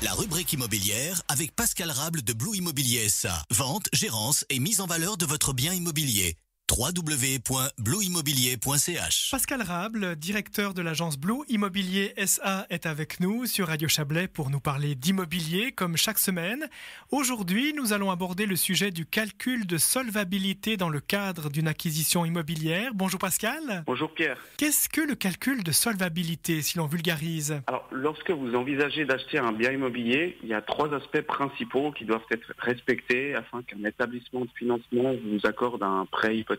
La rubrique immobilière avec Pascal Rable de Blue Immobilier SA. Vente, gérance et mise en valeur de votre bien immobilier. www.blueimmobilier.ch. Pascal Rable, directeur de l'agence Blue Immobilier SA, est avec nous sur Radio Chablais pour nous parler d'immobilier comme chaque semaine. Aujourd'hui, nous allons aborder le sujet du calcul de solvabilité dans le cadre d'une acquisition immobilière. Bonjour Pascal. Bonjour Pierre. Qu'est-ce que le calcul de solvabilité, si l'on vulgarise ? Alors, lorsque vous envisagez d'acheter un bien immobilier, il y a 3 aspects principaux qui doivent être respectés afin qu'un établissement de financement vous accorde un prêt hypothécaire.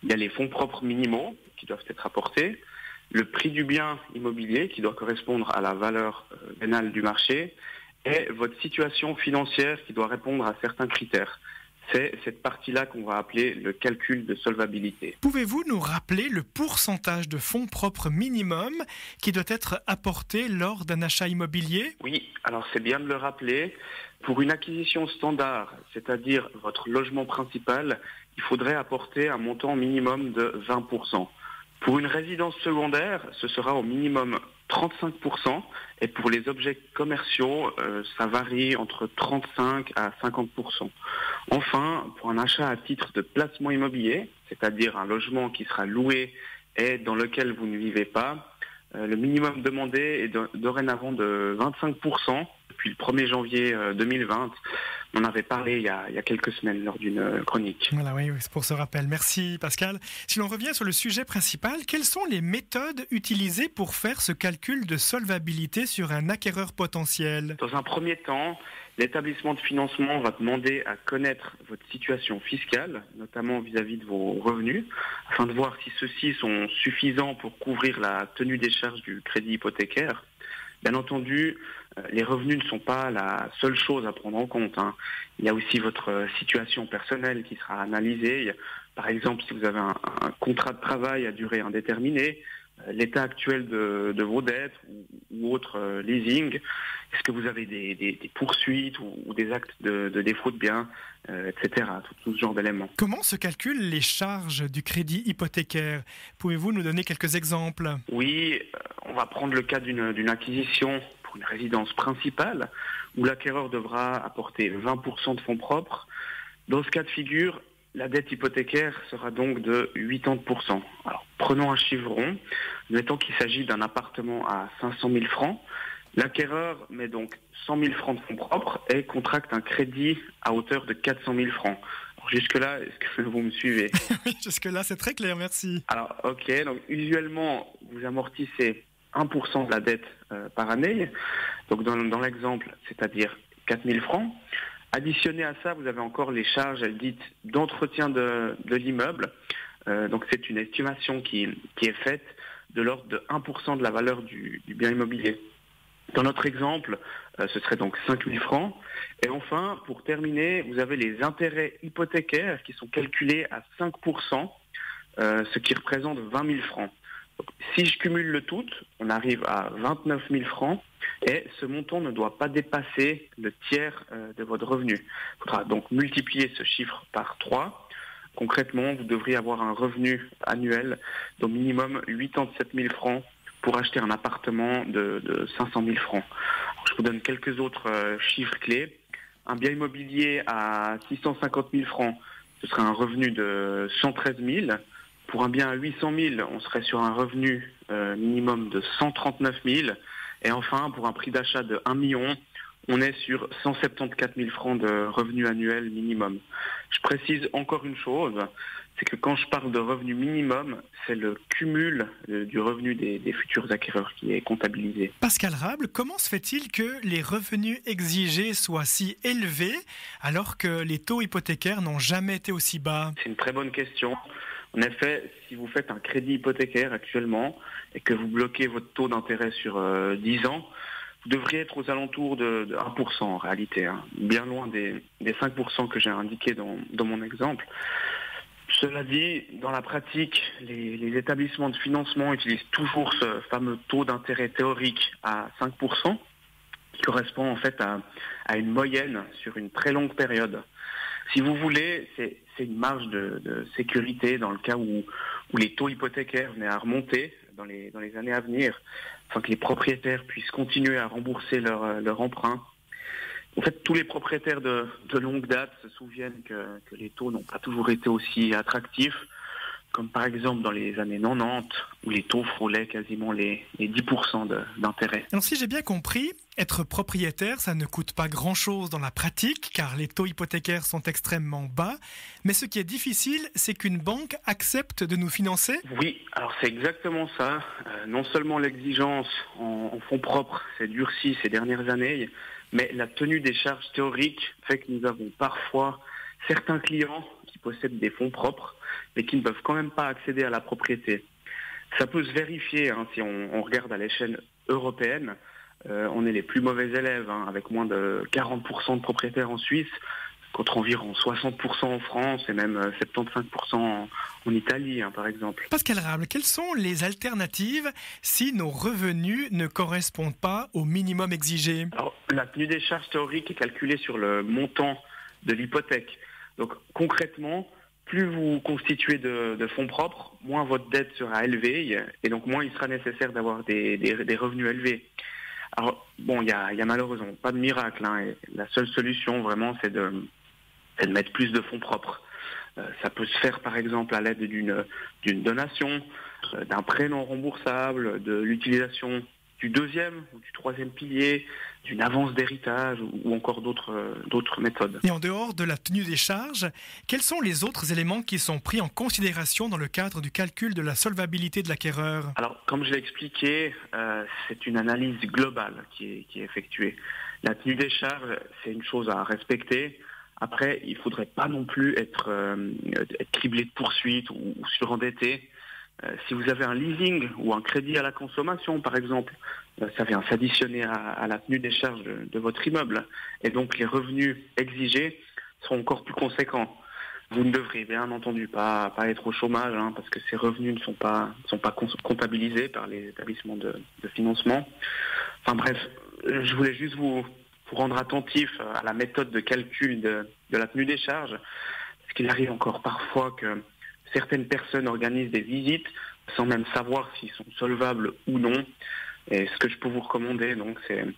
Il y a les fonds propres minimaux qui doivent être apportés, le prix du bien immobilier qui doit correspondre à la valeur vénale du marché et votre situation financière qui doit répondre à certains critères. C'est cette partie-là qu'on va appeler le calcul de solvabilité. Pouvez-vous nous rappeler le pourcentage de fonds propres minimum qui doit être apporté lors d'un achat immobilier ? Oui, alors c'est bien de le rappeler. Pour une acquisition standard, c'est-à-dire votre logement principal, il faudrait apporter un montant minimum de 20%. Pour une résidence secondaire, ce sera au minimum 35%. Et pour les objets commerciaux, ça varie entre 35 à 50%. Enfin, pour un achat à titre de placement immobilier, c'est-à-dire un logement qui sera loué et dans lequel vous ne vivez pas, le minimum demandé est dorénavant de 25%. Depuis le 1er janvier 2020, on en avait parlé il y a quelques semaines lors d'une chronique. Voilà, oui, c'est pour ce rappel. Merci Pascal. Si l'on revient sur le sujet principal, quelles sont les méthodes utilisées pour faire ce calcul de solvabilité sur un acquéreur potentiel ? Dans un premier temps, l'établissement de financement va demander à connaître votre situation fiscale, notamment vis-à-vis de vos revenus, afin de voir si ceux-ci sont suffisants pour couvrir la tenue des charges du crédit hypothécaire. Bien entendu, les revenus ne sont pas la seule chose à prendre en compte. Il y a aussi votre situation personnelle qui sera analysée. Par exemple, si vous avez un contrat de travail à durée indéterminée, l'état actuel de vos dettes ou autres leasing, est-ce que vous avez des poursuites ou des actes de défaut de biens, etc. Tout ce genre d'éléments. Comment se calculent les charges du crédit hypothécaire ? Pouvez-vous nous donner quelques exemples ? Oui, on va prendre le cas d'une acquisition pour une résidence principale où l'acquéreur devra apporter 20% de fonds propres. Dans ce cas de figure, la dette hypothécaire sera donc de 80%. Alors, prenons un chiffre rond. Mettons qu'il s'agit d'un appartement à 500 000 francs. L'acquéreur met donc 100 000 francs de fonds propres et contracte un crédit à hauteur de 400 000 francs. Alors, jusque-là, est-ce que vous me suivez ? Oui, jusque-là, c'est très clair, merci. Alors, ok. Donc, usuellement, vous amortissez 1% de la dette par année. Donc, dans l'exemple, c'est-à-dire 4 000 francs. Additionné à ça, vous avez encore les charges, elles dites, d'entretien de l'immeuble. Donc c'est une estimation qui est faite de l'ordre de 1% de la valeur du bien immobilier. Dans notre exemple, ce serait donc 5 000 francs. Et enfin, pour terminer, vous avez les intérêts hypothécaires qui sont calculés à 5%, ce qui représente 20 000 francs. Donc, si je cumule le tout, on arrive à 29 000 francs. Et ce montant ne doit pas dépasser le tiers de votre revenu. Il faudra donc multiplier ce chiffre par 3. Concrètement, vous devriez avoir un revenu annuel d'au minimum 87 000 francs pour acheter un appartement de 500 000 francs. Alors, je vous donne quelques autres chiffres clés. Un bien immobilier à 650 000 francs, ce serait un revenu de 113 000. Pour un bien à 800 000, on serait sur un revenu minimum de 139 000. Et enfin, pour un prix d'achat de 1 million, on est sur 174 000 francs de revenus annuels minimum. Je précise encore une chose, c'est que quand je parle de revenu minimum, c'est le cumul du revenu des futurs acquéreurs qui est comptabilisé. Pascal Rable, comment se fait-il que les revenus exigés soient si élevés alors que les taux hypothécaires n'ont jamais été aussi bas ? C'est une très bonne question. En effet, si vous faites un crédit hypothécaire actuellement et que vous bloquez votre taux d'intérêt sur 10 ans, vous devriez être aux alentours de 1% en réalité, bien loin des 5% que j'ai indiqués dans mon exemple. Cela dit, dans la pratique, les établissements de financement utilisent toujours ce fameux taux d'intérêt théorique à 5%, qui correspond en fait à une moyenne sur une très longue période. Si vous voulez, c'est une marge de sécurité dans le cas où les taux hypothécaires venaient à remonter dans les années à venir. afin que les propriétaires puissent continuer à rembourser leur emprunt. En fait, tous les propriétaires de longue date se souviennent que les taux n'ont pas toujours été aussi attractifs, comme par exemple dans les années 90, où les taux frôlaient quasiment les 10% d'intérêt. Alors si j'ai bien compris, être propriétaire, ça ne coûte pas grand-chose dans la pratique, car les taux hypothécaires sont extrêmement bas. Mais ce qui est difficile, c'est qu'une banque accepte de nous financer. Oui, alors c'est exactement ça. Non seulement l'exigence en fonds propres s'est durcie ces dernières années, mais la tenue des charges théoriques fait que nous avons parfois certains clients qui possèdent des fonds propres, mais qui ne peuvent quand même pas accéder à la propriété. Ça peut se vérifier si on regarde à l'échelle européenne. On est les plus mauvais élèves, avec moins de 40% de propriétaires en Suisse, contre environ 60% en France et même 75% en Italie, par exemple. Pascal Rable, quelles sont les alternatives si nos revenus ne correspondent pas au minimum exigé? Alors, la tenue des charges théoriques est calculée sur le montant de l'hypothèque. Donc concrètement, plus vous constituez de fonds propres, moins votre dette sera élevée et donc moins il sera nécessaire d'avoir des revenus élevés. Alors bon, il y a malheureusement pas de miracle, et la seule solution vraiment c'est de mettre plus de fonds propres. Ça peut se faire par exemple à l'aide d'une donation, d'un prêt non remboursable, de l'utilisation du deuxième ou du troisième pilier, d'une avance d'héritage ou encore d'autres méthodes. Et en dehors de la tenue des charges, quels sont les autres éléments qui sont pris en considération dans le cadre du calcul de la solvabilité de l'acquéreur? Alors, comme je l'ai expliqué, c'est une analyse globale qui est effectuée. La tenue des charges, c'est une chose à respecter. Après, il ne faudrait pas non plus être criblé de poursuites ou surendetté. Si vous avez un leasing ou un crédit à la consommation, par exemple, ça vient s'additionner à la tenue des charges de votre immeuble. Et donc, les revenus exigés seront encore plus conséquents. Vous ne devrez bien entendu pas être au chômage, parce que ces revenus ne sont pas comptabilisés par les établissements de financement. Enfin bref, je voulais juste vous rendre attentif à la méthode de calcul de la tenue des charges, parce qu'il arrive encore parfois que certaines personnes organisent des visites sans même savoir s'ils sont solvables ou non. Et ce que je peux vous recommander, donc, c'est de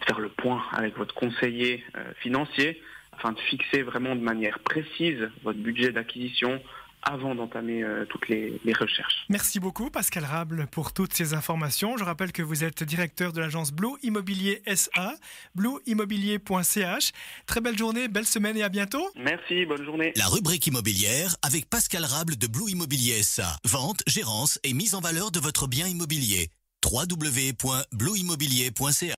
faire le point avec votre conseiller financier afin de fixer vraiment de manière précise votre budget d'acquisition avant d'entamer toutes les recherches. Merci beaucoup Pascal Rable pour toutes ces informations. Je rappelle que vous êtes directeur de l'agence Blue Immobilier SA, blueimmobilier.ch. Très belle journée, belle semaine et à bientôt. Merci, bonne journée. La rubrique immobilière avec Pascal Rable de Blue Immobilier SA. Vente, gérance et mise en valeur de votre bien immobilier. www.blueimmobilier.ch